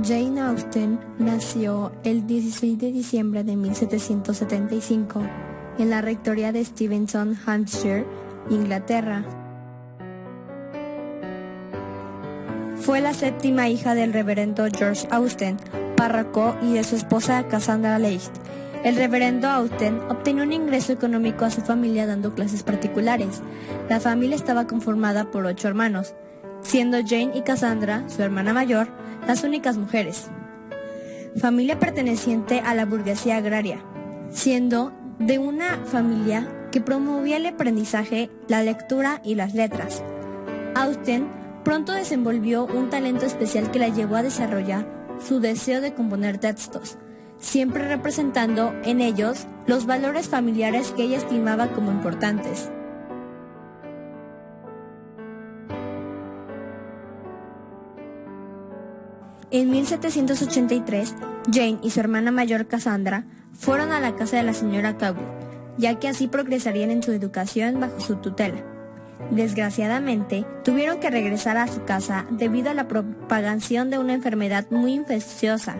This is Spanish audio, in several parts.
Jane Austen nació el 16 de diciembre de 1775 en la rectoría de Steventon, Hampshire, Inglaterra. Fue la séptima hija del reverendo George Austen, párroco, y de su esposa Cassandra Leigh. El reverendo Austen obtenía un ingreso económico a su familia dando clases particulares. La familia estaba conformada por 8 hermanos, siendo Jane y Cassandra, su hermana mayor, las únicas mujeres. Familia perteneciente a la burguesía agraria, siendo de una familia que promovía el aprendizaje, la lectura y las letras. Austen pronto desenvolvió un talento especial que la llevó a desarrollar su deseo de componer textos, siempre representando en ellos los valores familiares que ella estimaba como importantes. En 1783, Jane y su hermana mayor Cassandra fueron a la casa de la señora Cawood, ya que así progresarían en su educación bajo su tutela. Desgraciadamente, tuvieron que regresar a su casa debido a la propagación de una enfermedad muy infecciosa.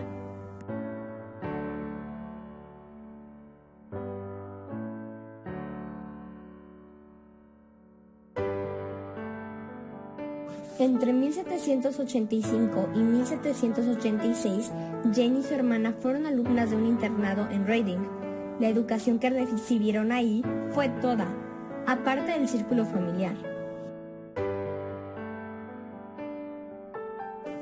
Entre 1785 y 1786, Jane y su hermana fueron alumnas de un internado en Reading. La educación que recibieron ahí fue toda, aparte del círculo familiar.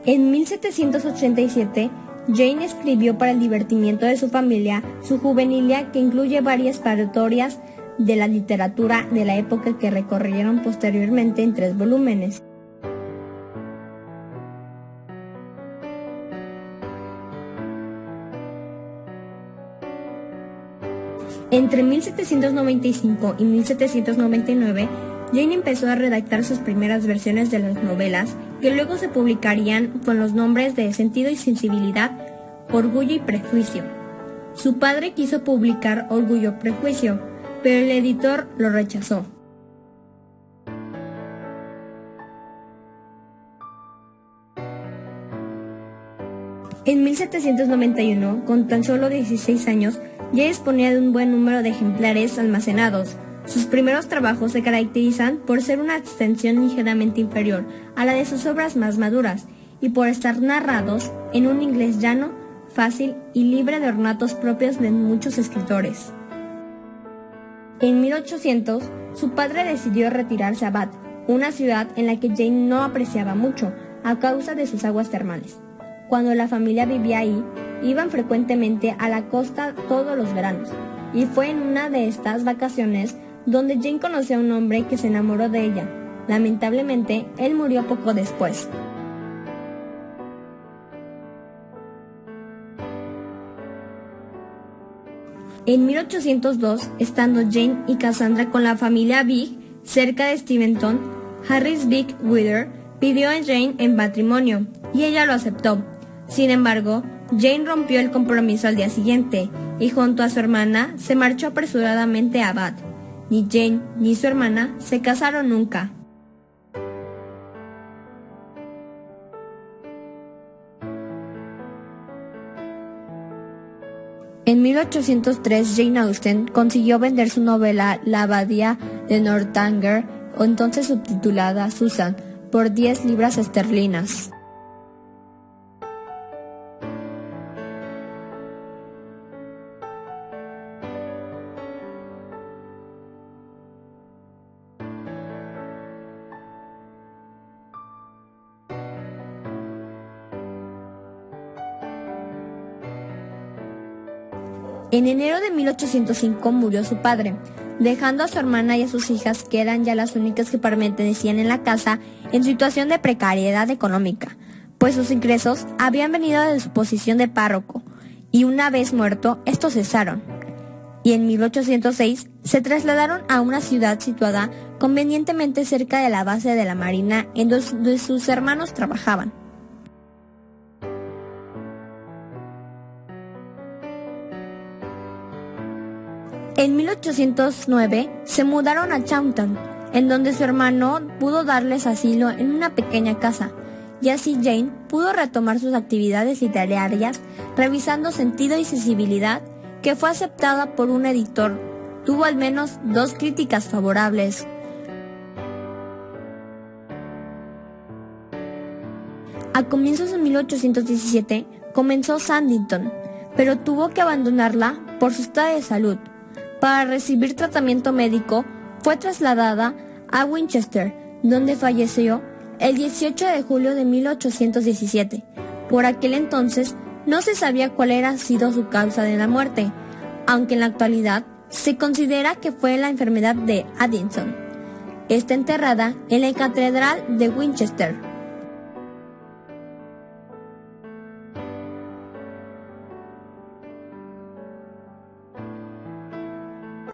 En 1787, Jane escribió para el divertimiento de su familia su juvenilia, que incluye varias parodias de la literatura de la época que recorrieron posteriormente en 3 volúmenes. Entre 1795 y 1799, Jane empezó a redactar sus primeras versiones de las novelas, que luego se publicarían con los nombres de Sentido y Sensibilidad, Orgullo y Prejuicio. Su padre quiso publicar Orgullo y Prejuicio, pero el editor lo rechazó. En 1791, con tan solo 16 años, ya disponía de un buen número de ejemplares almacenados. Sus primeros trabajos se caracterizan por ser una extensión ligeramente inferior a la de sus obras más maduras y por estar narrados en un inglés llano, fácil y libre de ornatos propios de muchos escritores. En 1800, su padre decidió retirarse a Bath, una ciudad en la que Jane no apreciaba mucho a causa de sus aguas termales. Cuando la familia vivía ahí, iban frecuentemente a la costa todos los veranos, y fue en una de estas vacaciones donde Jane conoció a un hombre que se enamoró de ella. Lamentablemente, él murió poco después. En 1802, estando Jane y Cassandra con la familia Big cerca de Steventon, Harris Big Wither pidió a Jane en matrimonio, y ella lo aceptó. Sin embargo, Jane rompió el compromiso al día siguiente y junto a su hermana se marchó apresuradamente a Bath. Ni Jane ni su hermana se casaron nunca. En 1803, Jane Austen consiguió vender su novela La abadía de Northanger, entonces subtitulada Susan, por 10 libras esterlinas. En enero de 1805 murió su padre, dejando a su hermana y a sus hijas, que eran ya las únicas que permanecían en la casa, en situación de precariedad económica, pues sus ingresos habían venido de su posición de párroco, y una vez muerto, estos cesaron. Y en 1806 se trasladaron a una ciudad situada convenientemente cerca de la base de la Marina, en donde sus hermanos trabajaban. En 1809 se mudaron a Chawton, en donde su hermano pudo darles asilo en una pequeña casa, y así Jane pudo retomar sus actividades literarias revisando Sentido y Sensibilidad, que fue aceptada por un editor. Tuvo al menos 2 críticas favorables. A comienzos de 1817 comenzó Sanditon, pero tuvo que abandonarla por su estado de salud. Para recibir tratamiento médico fue trasladada a Winchester, donde falleció el 18 de julio de 1817. Por aquel entonces no se sabía cuál era sido su causa de la muerte, aunque en la actualidad se considera que fue la enfermedad de Addison. Está enterrada en la Catedral de Winchester.